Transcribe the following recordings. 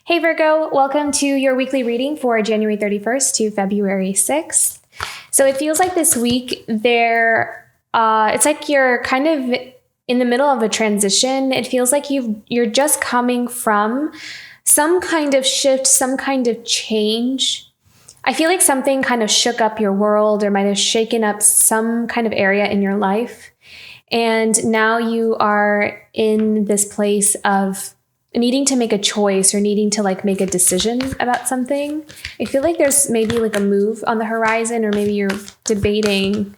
Hey Virgo, welcome to your weekly reading for January 31st to February 6th. So it feels like this week it's like you're kind of in the middle of a transition. It feels like you're just coming from some kind of shift, some kind of change. I feel like something kind of shook up your world or might have shaken up some kind of area in your life. And now you are in this place of needing to make a choice or needing to make a decision about something. I feel like there's maybe a move on the horizon, or maybe you're debating.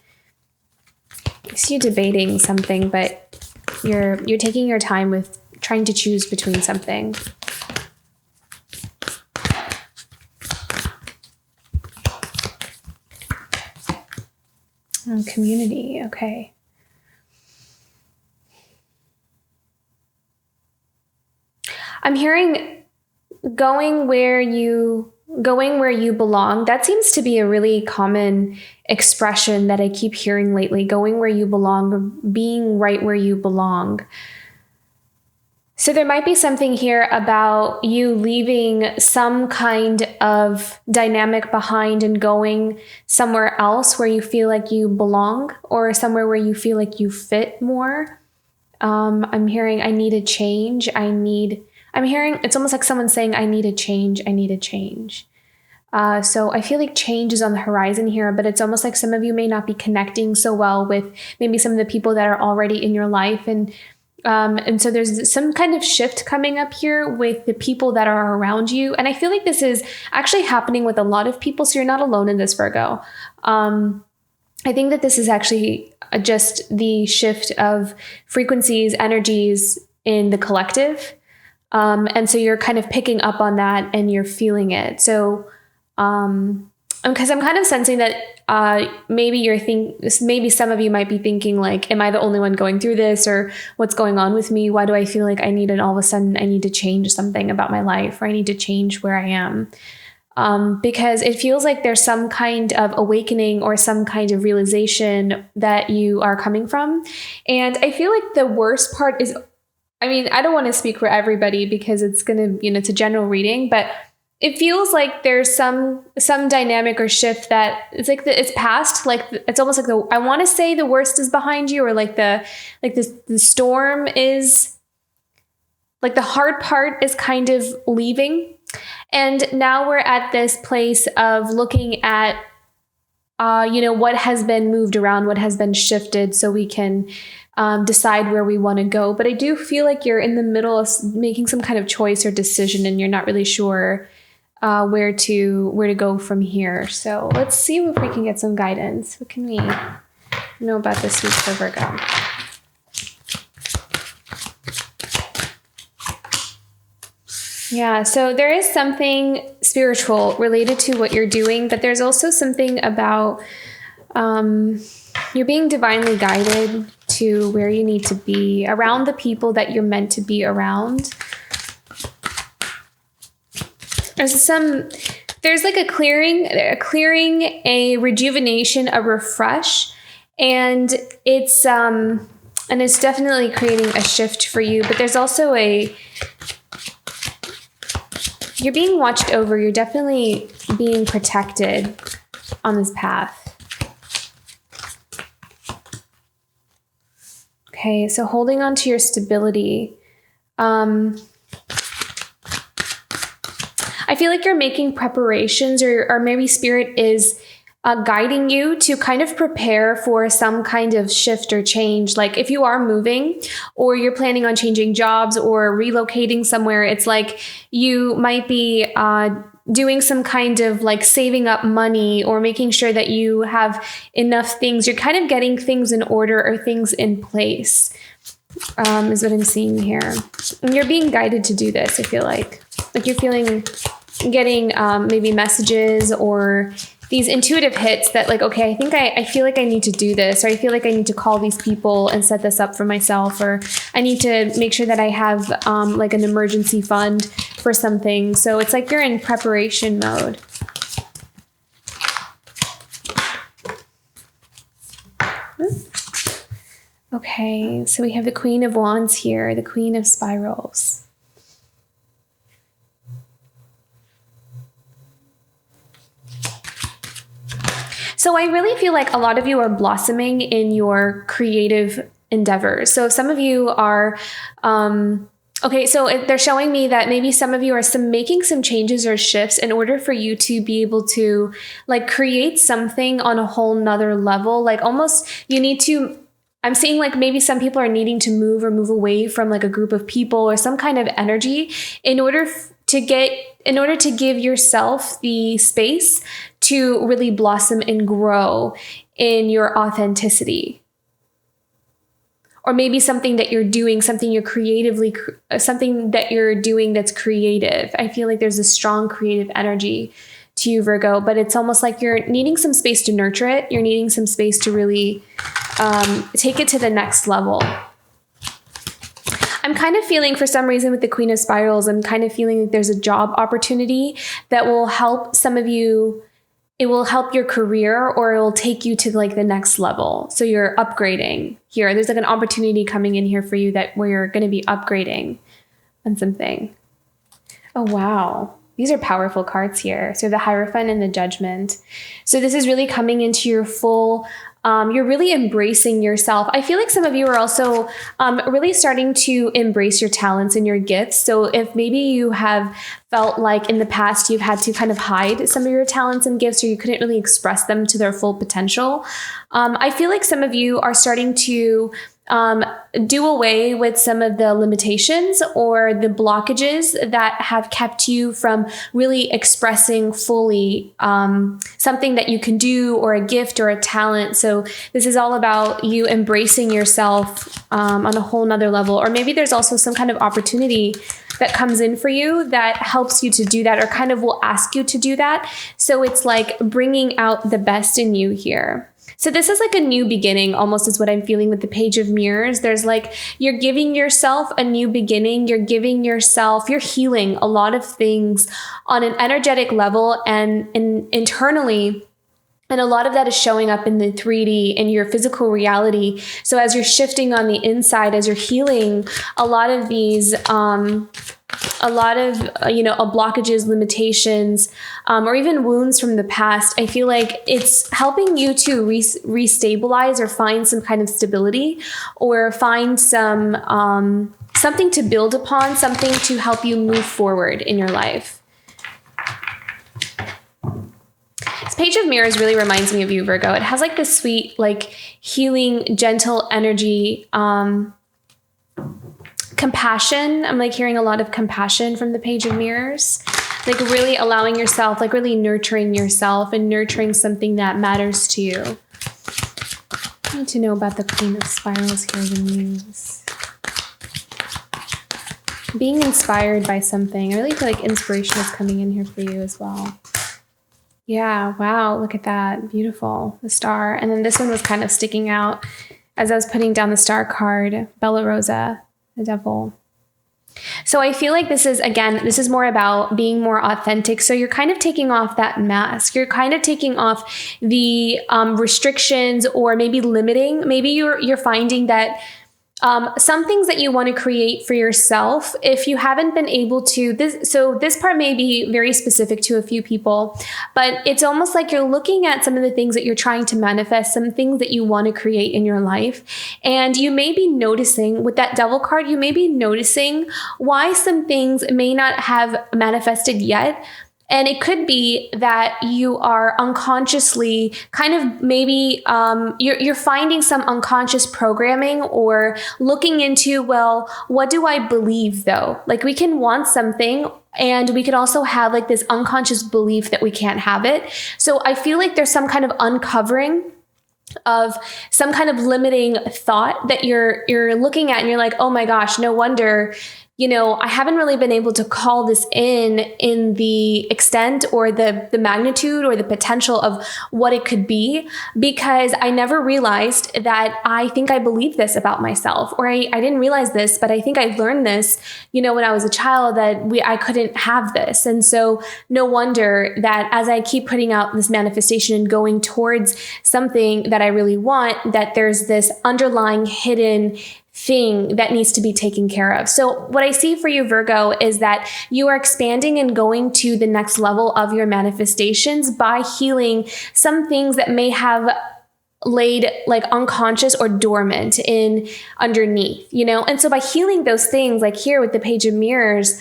I see you debating something, but you're taking your time with trying to choose between something. Oh, community, okay. I'm hearing going where you belong. That seems to be a really common expression that I keep hearing lately. Going where you belong, or being right where you belong. So there might be something here about you leaving some kind of dynamic behind and going somewhere else where you feel like you belong, or somewhere where you feel like you fit more. I'm hearing, I need a change. I'm hearing, it's almost like someone saying, I need a change. I need a change. So I feel like change is on the horizon here, but it's almost like some of you may not be connecting so well with maybe some of the people that are already in your life. And so there's some kind of shift coming up here with the people that are around you. And I feel like this is actually happening with a lot of people. So you're not alone in this, Virgo. I think that this is actually just the shift of frequencies, energies in the collective. And so you're kind of picking up on that and you're feeling it. So, because I'm kind of sensing that maybe some of you might be thinking am I the only one going through this, or what's going on with me? Why do I feel like all of a sudden I need to change something about my life, or I need to change where I am? Because it feels like there's some kind of awakening or some kind of realization that you are coming from. And I feel like the worst part is, I don't want to speak for everybody because it's going to, it's a general reading, but it feels like there's some dynamic or shift that it's past. It's almost like I want to say the worst is behind you, or the storm is, the hard part is kind of leaving. And now we're at this place of looking at, what has been moved around, what has been shifted, so we can decide where we want to go. But I do feel like you're in the middle of making some kind of choice or decision, and you're not really sure where to go from here. So let's see if we can get some guidance. What can we know about this week for Virgo? Yeah, so there is something spiritual related to what you're doing, but there's also something about you're being divinely guided to where you need to be, around the people that you're meant to be around. There's a clearing, a rejuvenation, a refresh, and it's definitely creating a shift for you. But there's also you're being watched over. You're definitely being protected on this path. Okay, so holding on to your stability. I feel like you're making preparations, or maybe spirit is guiding you to kind of prepare for some kind of shift or change. Like if you are moving, or you're planning on changing jobs or relocating somewhere, it's like you might be doing some kind of saving up money, or making sure that you have enough things. You're kind of getting things in order, or things in place, is what I'm seeing here. And you're being guided to do this. I feel like you're getting maybe messages or these intuitive hits that okay, I feel like I need to do this, or I feel like I need to call these people and set this up for myself, or I need to make sure that I have an emergency fund for something. So it's like you're in preparation mode. Okay, so we have the Queen of Wands here, the Queen of Spirals. So I really feel like a lot of you are blossoming in your creative endeavors. So some of you are, okay, so they're showing me that maybe some of you are making some changes or shifts in order for you to be able to like create something on a whole nother level. Like almost you need to, I'm seeing like maybe some people are needing to move away from like a group of people or some kind of energy in order to give yourself the space to really blossom and grow in your authenticity. Or maybe something that you're doing, something that you're doing that's creative. I feel like there's a strong creative energy to you, Virgo, but it's almost like you're needing some space to nurture it. You're needing some space to really take it to the next level. I'm kind of feeling, for some reason with the Queen of Spirals, I'm kind of feeling that there's a job opportunity that will help some of you. It will help your career, or it will take you to like the next level. So you're upgrading here. There's like an opportunity coming in here for you where you're going to be upgrading on something. Oh, wow. These are powerful cards here. So the Hierophant and the Judgment. So this is really coming into your full, you're really embracing yourself. I feel like some of you are also really starting to embrace your talents and your gifts. So if maybe you have felt like in the past you've had to kind of hide some of your talents and gifts, or you couldn't really express them to their full potential, I feel like some of you are starting to do away with some of the limitations or the blockages that have kept you from really expressing fully something that you can do, or a gift or a talent. So this is all about you embracing yourself on a whole nother level. Or maybe there's also some kind of opportunity that comes in for you that helps you to do that, or kind of will ask you to do that. So it's like bringing out the best in you here. So this is like a new beginning, almost is what I'm feeling with the Page of Mirrors. There's like, you're giving yourself a new beginning. You're healing a lot of things on an energetic level and internally. And a lot of that is showing up in the 3D, in your physical reality. So as you're shifting on the inside, as you're healing a lot of these, blockages, limitations, or even wounds from the past, I feel like it's helping you to restabilize or find some kind of stability, or find some something to build upon, something to help you move forward in your life. This Page of Mirrors really reminds me of you, Virgo. It has like this sweet, like healing, gentle energy, compassion. I'm like hearing a lot of compassion from the Page of Mirrors, like really allowing yourself, like really nurturing yourself and nurturing something that matters to you. I need to know about the Queen of Spirals here, the Muse. Being inspired by something. I really feel like inspiration is coming in here for you as well. Yeah, wow, look at that. Beautiful. The Star. And then this one was kind of sticking out as I was putting down the Star card, Bella Rosa, the Devil. So I feel like this is more about being more authentic. So you're kind of taking off that mask. You're kind of taking off the restrictions, or maybe limiting. Maybe you're finding that some things that you want to create for yourself, if you haven't been able to, this part may be very specific to a few people, but it's almost like you're looking at some of the things that you're trying to manifest, some things that you want to create in your life. And you may be noticing with that Devil card, you may be noticing why some things may not have manifested yet. And it could be that you are unconsciously kind of maybe you're finding some unconscious programming, or looking into, well, what do I believe though? Like we can want something, and we could also have like this unconscious belief that we can't have it. So I feel like there's some kind of uncovering of some kind of limiting thought that you're looking at, and you're like, oh my gosh, no wonder, I haven't really been able to call this in the extent or the magnitude or the potential of what it could be, because I never realized that I think I believe this about myself, or I didn't realize this, but I think I learned this, when I was a child, that I couldn't have this. And so no wonder that as I keep putting out this manifestation and going towards something that I really want, that there's this underlying hidden thing that needs to be taken care of. So what I see for you, Virgo, is that you are expanding and going to the next level of your manifestations by healing some things that may have laid like unconscious or dormant in underneath, And so by healing those things, like here with the Page of Mirrors,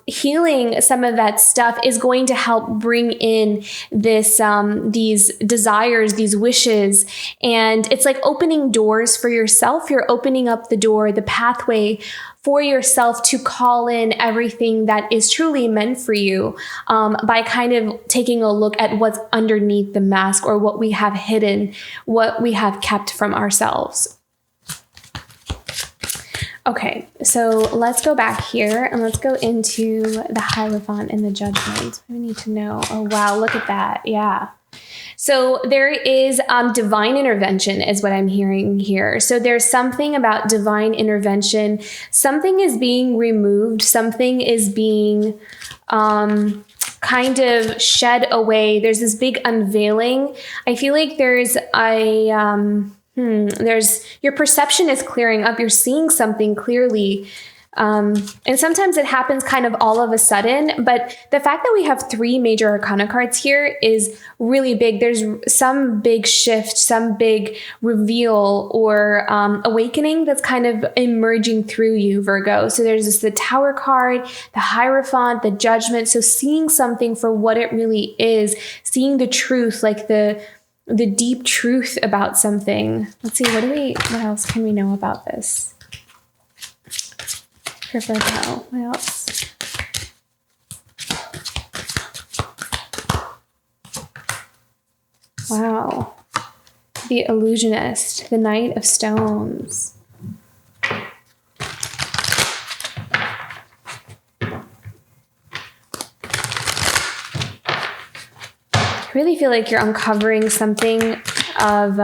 healing some of that stuff is going to help bring in these desires, these wishes. And it's like opening doors for yourself. You're opening up the door, the pathway for yourself to call in everything that is truly meant for you, by kind of taking a look at what's underneath the mask, or what we have hidden, what we have kept from ourselves. Okay, so let's go back here and let's go into the Hierophant and the Judgment. We need to know. Oh, wow, look at that. Yeah. So there is divine intervention is what I'm hearing here. So there's something about divine intervention. Something is being removed. Something is being kind of shed away. There's this big unveiling. I feel like there's your perception is clearing up. You're seeing something clearly. And sometimes it happens kind of all of a sudden, but the fact that we have 3 major arcana cards here is really big. There's some big shift, some big reveal or awakening that's kind of emerging through you, Virgo. So there's the Tower card, the Hierophant, the Judgment. So seeing something for what it really is, seeing the truth, like the deep truth about something. Let's see, what else can we know about this? For Virgo, what else? Wow. The Illusionist, the Knight of Stones. I really feel like you're uncovering something of,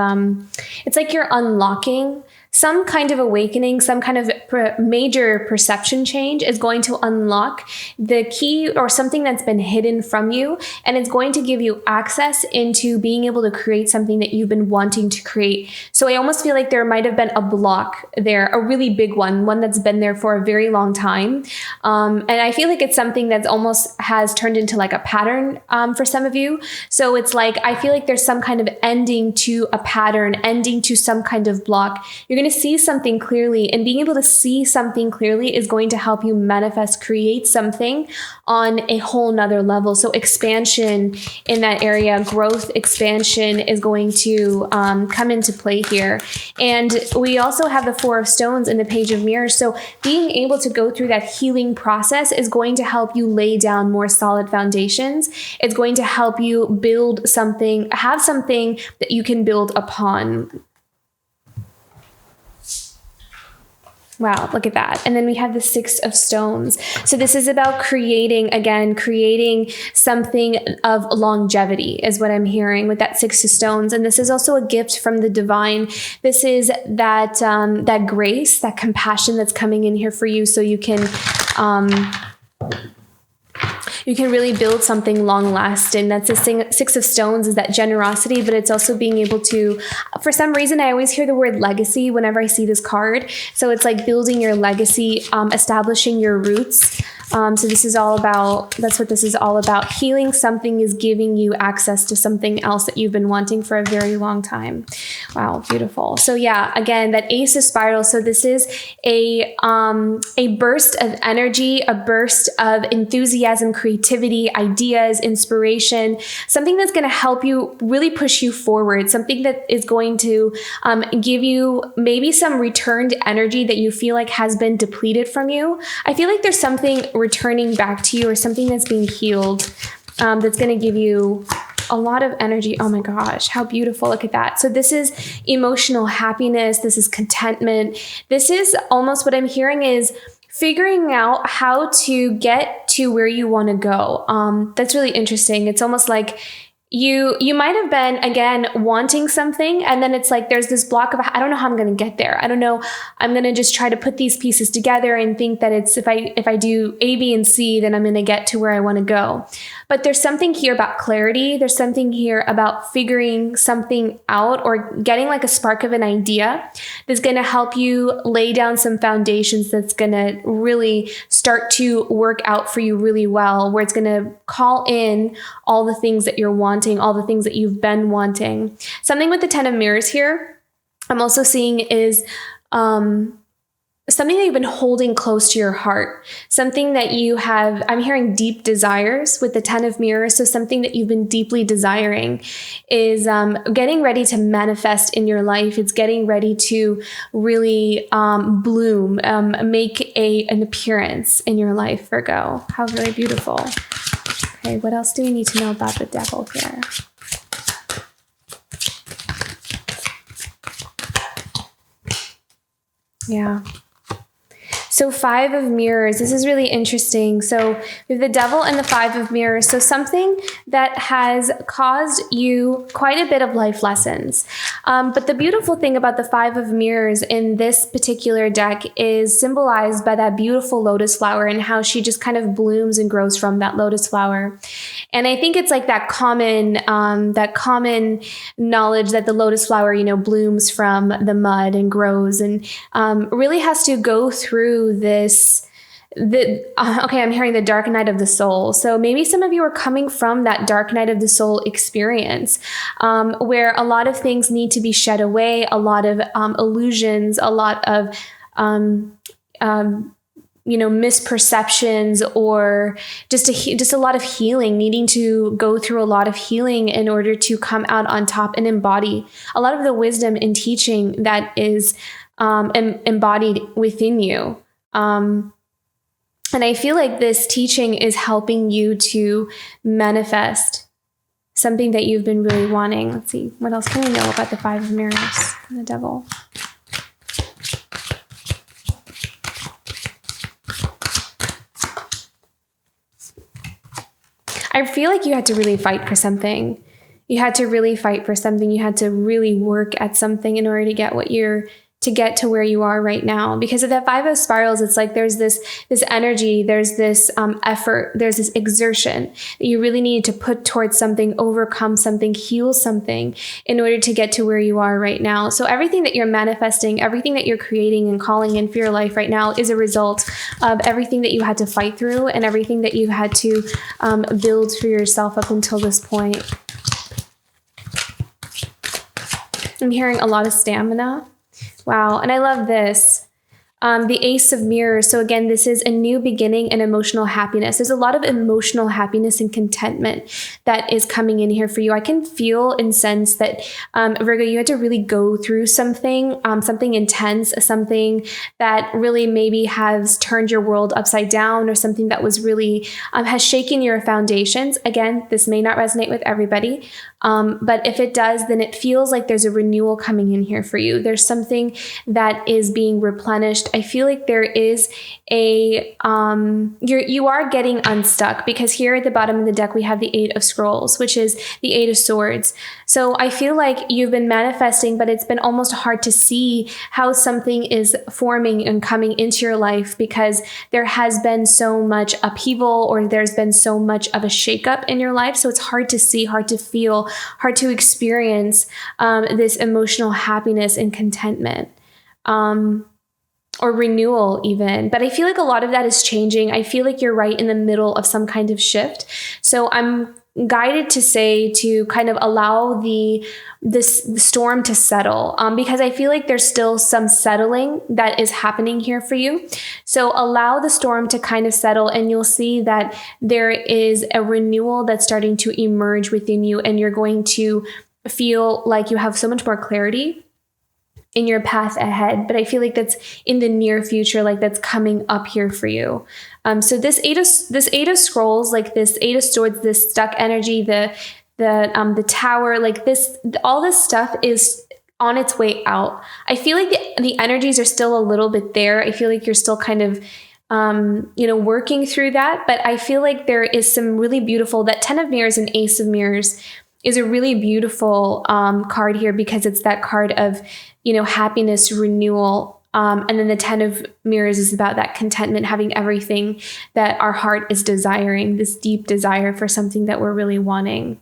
it's like you're unlocking some kind of awakening, some kind of major perception change is going to unlock the key or something that's been hidden from you. And it's going to give you access into being able to create something that you've been wanting to create. So I almost feel like there might have been a block there, a really big one that's been there for a very long time. And I feel like it's something that's almost has turned into like a pattern for some of you. So it's like, I feel like there's some kind of ending to a pattern, ending to some kind of block. You're going to see something clearly, and being able to see something clearly is going to help you manifest, create something on a whole nother level. So expansion in that area, growth, expansion is going to come into play here. And we also have the Four of Stones and the Page of Mirrors. So being able to go through that healing process is going to help you lay down more solid foundations. It's going to help you build something, have something that you can build upon. Wow, look at that. And then we have the Six of Stones. So this is about creating something of longevity is what I'm hearing with that Six of Stones. And this is also a gift from the divine. This is that grace, that compassion that's coming in here for you, so you can really build something long lasting. That's the Six of Stones, is that generosity, but it's also being able to, for some reason, I always hear the word legacy whenever I see this card. So it's like building your legacy, establishing your roots. So this is all about, that's what this is all about. Healing something is giving you access to something else that you've been wanting for a very long time. Wow, beautiful. So yeah, again, that Ace of Spirals. So this is a burst of energy, a burst of enthusiasm, creativity, ideas, inspiration, something that's going to help you really push you forward, something that is going to give you maybe some returned energy that you feel like has been depleted from you. I feel like there's something returning back to you, or something that's being healed, that's going to give you a lot of energy. Oh my gosh, how beautiful. Look at that. So this is emotional happiness. This is contentment. This is almost what I'm hearing is figuring out how to get to where you want to go. That's really interesting. It's almost like you might have been, again, wanting something, and then it's like there's this block of, I don't know how I'm going to get there. I don't know. I'm going to just try to put these pieces together and think that it's if I do A, B, and C, then I'm going to get to where I want to go. But there's something here about clarity. There's something here about figuring something out or getting like a spark of an idea that's going to help you lay down some foundations that's going to really start to work out for you really well, where it's going to call in all the things that you're wanting, all the things that you've been wanting. Something with the 10 of Mirrors here, I'm also seeing is something that you've been holding close to your heart, something that you have, I'm hearing deep desires with the 10 of Mirrors. So something that you've been deeply desiring is getting ready to manifest in your life. It's getting ready to really bloom, make an appearance in your life, Virgo. How very beautiful. Okay, what else do we need to know about the Devil here? Yeah. So 5 of Mirrors, this is really interesting. So we have the Devil and the 5 of Mirrors. So something that has caused you quite a bit of life lessons. But the beautiful thing about the 5 of Mirrors in this particular deck is symbolized by that beautiful lotus flower and how she just kind of blooms and grows from that lotus flower. And I think it's like that common knowledge that the lotus flower, blooms from the mud and grows and really has to go through okay, I'm hearing the dark night of the soul. So maybe some of you are coming from that dark night of the soul experience, where a lot of things need to be shed away, a lot of illusions, a lot of misperceptions, or just a lot of healing, needing to go through a lot of healing in order to come out on top and embody a lot of the wisdom and teaching that is embodied within you. And I feel like this teaching is helping you to manifest something that you've been really wanting. Let's see, what else can we know about the 5 of Mirrors and the Devil? I feel like you had to really fight for something. You had to really fight for something. You had to really work at something in order to get to where you are right now. Because of that 5 of Spirals, it's like there's this energy, there's this effort, there's this exertion that you really need to put towards something, overcome something, heal something in order to get to where you are right now. So everything that you're manifesting, everything that you're creating and calling in for your life right now is a result of everything that you had to fight through and everything that you had to build for yourself up until this point. I'm hearing a lot of stamina. Wow. And I love this. The Ace of Mirrors. So again, this is a new beginning and emotional happiness. There's a lot of emotional happiness and contentment that is coming in here for you. I can feel and sense that, Virgo, you had to really go through something intense, something that really maybe has turned your world upside down, or something that was really, has shaken your foundations. Again, this may not resonate with everybody. But if it does, then it feels like there's a renewal coming in here for you. There's something that is being replenished. I feel like there is you are getting unstuck, because here at the bottom of the deck, we have the 8 of Scrolls, which is the 8 of Swords. So I feel like you've been manifesting, but it's been almost hard to see how something is forming and coming into your life, because there has been so much upheaval, or there's been so much of a shakeup in your life. So it's hard to see, hard to feel, hard to experience this emotional happiness and contentment. Or renewal even. But I feel like a lot of that is changing. I feel like you're right in the middle of some kind of shift. So I'm guided to say to kind of allow the storm to settle, because I feel like there's still some settling that is happening here for you. So allow the storm to kind of settle, and you'll see that there is a renewal that's starting to emerge within you, and you're going to feel like you have so much more clarity in your path ahead. But I feel like that's in the near future, like that's coming up here for you. So this eight of Scrolls, like this 8 of Swords, this stuck energy, the Tower, like this, all this stuff is on its way out. I feel like the energies are still a little bit there. I feel like you're still kind of working through that, but I feel like there is some really beautiful, that 10 of Mirrors and Ace of Mirrors is a really beautiful card here, because it's that card of, happiness, renewal, And then the 10 of mirrors is about that contentment, having everything that our heart is desiring, this deep desire for something that we're really wanting.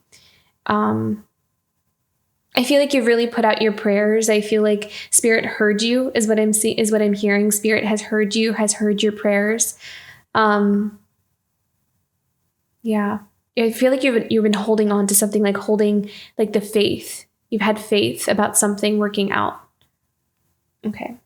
I feel like you've really put out your prayers. I feel like Spirit heard you is what I'm seeing, is what I'm hearing. Spirit has heard you, has heard your prayers. Yeah. I feel like you've been holding on to something, like holding like the faith. You've had faith about something working out. Okay.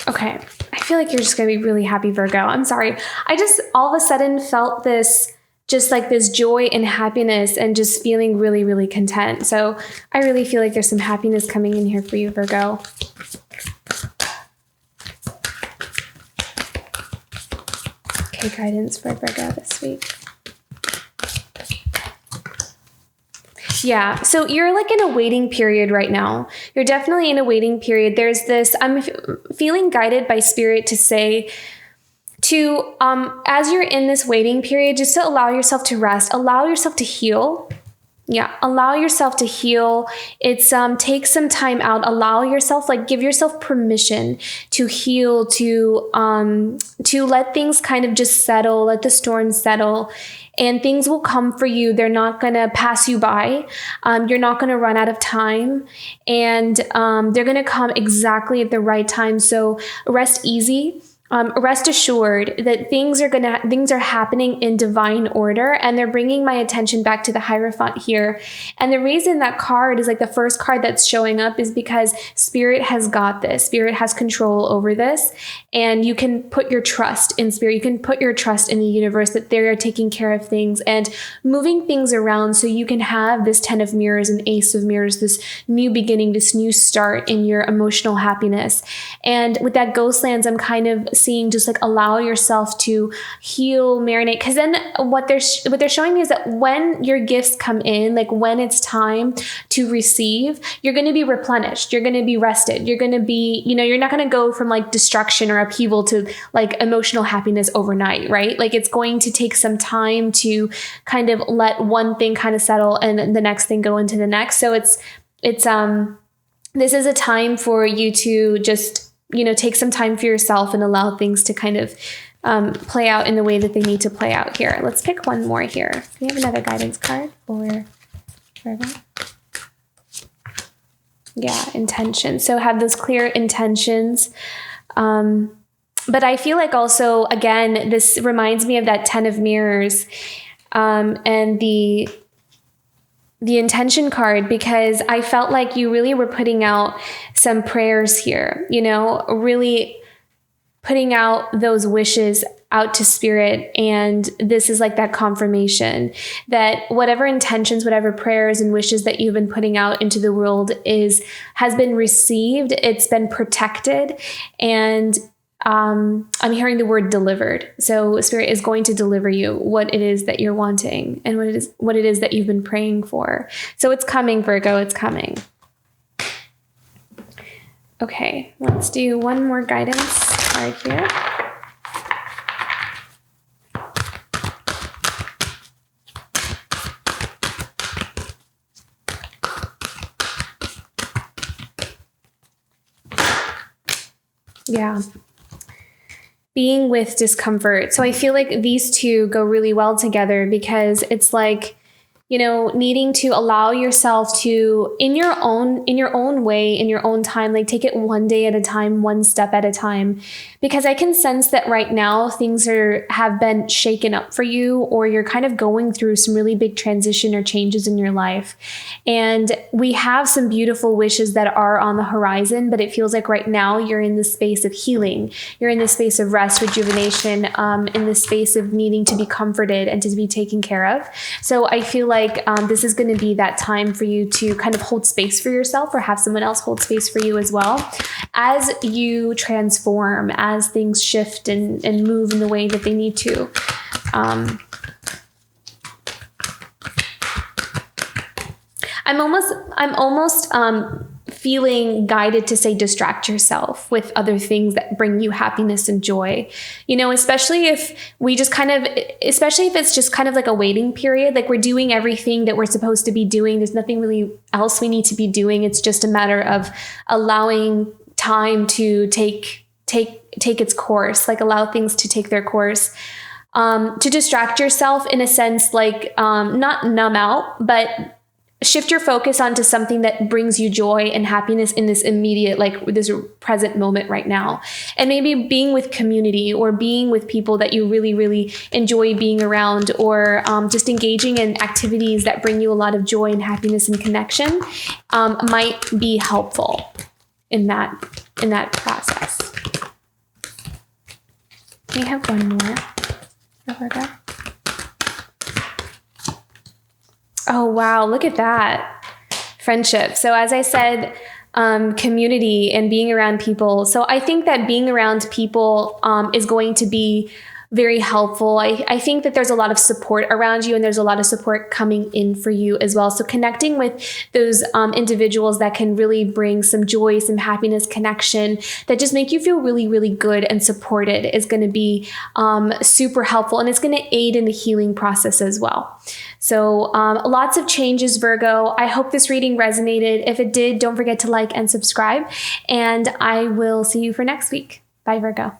Okay. I feel like you're just going to be really happy, Virgo. I'm sorry. I just all of a sudden felt this, just like this joy and happiness and just feeling really, really content. So I really feel like there's some happiness coming in here for you, Virgo. Okay, guidance for Virgo this week. Yeah, so you're like in a waiting period right now. You're definitely in a waiting period. There's this, I'm feeling guided by Spirit to say to, as you're in this waiting period, just to allow yourself to rest, allow yourself to heal. Yeah, allow yourself to heal. It's take some time out. Allow yourself, like give yourself permission to heal, to let things kind of just settle, let the storm settle. And things will come for you. They're not going to pass you by. You're not going to run out of time. And they're going to come exactly at the right time. So rest easy. Rest assured that things are happening in divine order, and they're bringing my attention back to the Hierophant here. And the reason that card is like the first card that's showing up is because Spirit has got this. Spirit has control over this, and you can put your trust in Spirit. You can put your trust in the universe that they are taking care of things and moving things around so you can have this 10 of mirrors and ace of mirrors, this new beginning, this new start in your emotional happiness. And with that Ghostlands, I'm kind of seeing just like allow yourself to heal, marinate, because then what they're showing me is that when your gifts come in, like when it's time to receive, you're going to be replenished, you're going to be rested, you're going to be, you're not going to go from like destruction or upheaval to like emotional happiness overnight, right? Like it's going to take some time to kind of let one thing kind of settle and the next thing go into the next. So it's this is a time for you to just take some time for yourself and allow things to kind of play out in the way that they need to play out here. Let's pick one more here. Do we have another guidance card for Virgo? Yeah, intention. So have those clear intentions. But I feel like also, again, this reminds me of that 10 of mirrors and the intention card, because I felt like you really were putting out some prayers here, really putting out those wishes out to Spirit. And this is like that confirmation that whatever intentions, whatever prayers and wishes that you've been putting out into the world has been received. It's been protected. And I'm hearing the word delivered. So Spirit is going to deliver you what it is that you're wanting and what it is that you've been praying for. So it's coming, Virgo, it's coming. Okay, let's do one more guidance card here. Yeah. Being with discomfort. So I feel like these two go really well together, because it's like, needing to allow yourself to, in your own way, in your own time, like take it one day at a time, one step at a time, because I can sense that right now things have been shaken up for you, or you're kind of going through some really big transition or changes in your life. And we have some beautiful wishes that are on the horizon, but it feels like right now you're in the space of healing. You're in the space of rest, rejuvenation, in the space of needing to be comforted and to be taken care of. So I feel like like this is going to be that time for you to kind of hold space for yourself, or have someone else hold space for you as well, as you transform, as things shift and move in the way that they need to. I'm almost feeling guided to say distract yourself with other things that bring you happiness and joy. Especially if it's just kind of like a waiting period, like we're doing everything that we're supposed to be doing. There's nothing really else we need to be doing. It's just a matter of allowing time to take its course, like allow things to take their course. To distract yourself in a sense, like not numb out, but shift your focus onto something that brings you joy and happiness in this immediate, like this present moment right now. And maybe being with community, or being with people that you really, really enjoy being around, or just engaging in activities that bring you a lot of joy and happiness and connection might be helpful in that process. We have one more. Virgo. Oh, wow. Look at that. Friendship. So as I said, community and being around people. So I think that being around people is going to be very helpful. I think that there's a lot of support around you, and there's a lot of support coming in for you as well. So connecting with those individuals that can really bring some joy, some happiness, connection, that just make you feel really, really good and supported is going to be super helpful. And it's going to aid in the healing process as well. So lots of changes, Virgo. I hope this reading resonated. If it did, don't forget to like and subscribe. And I will see you for next week. Bye, Virgo.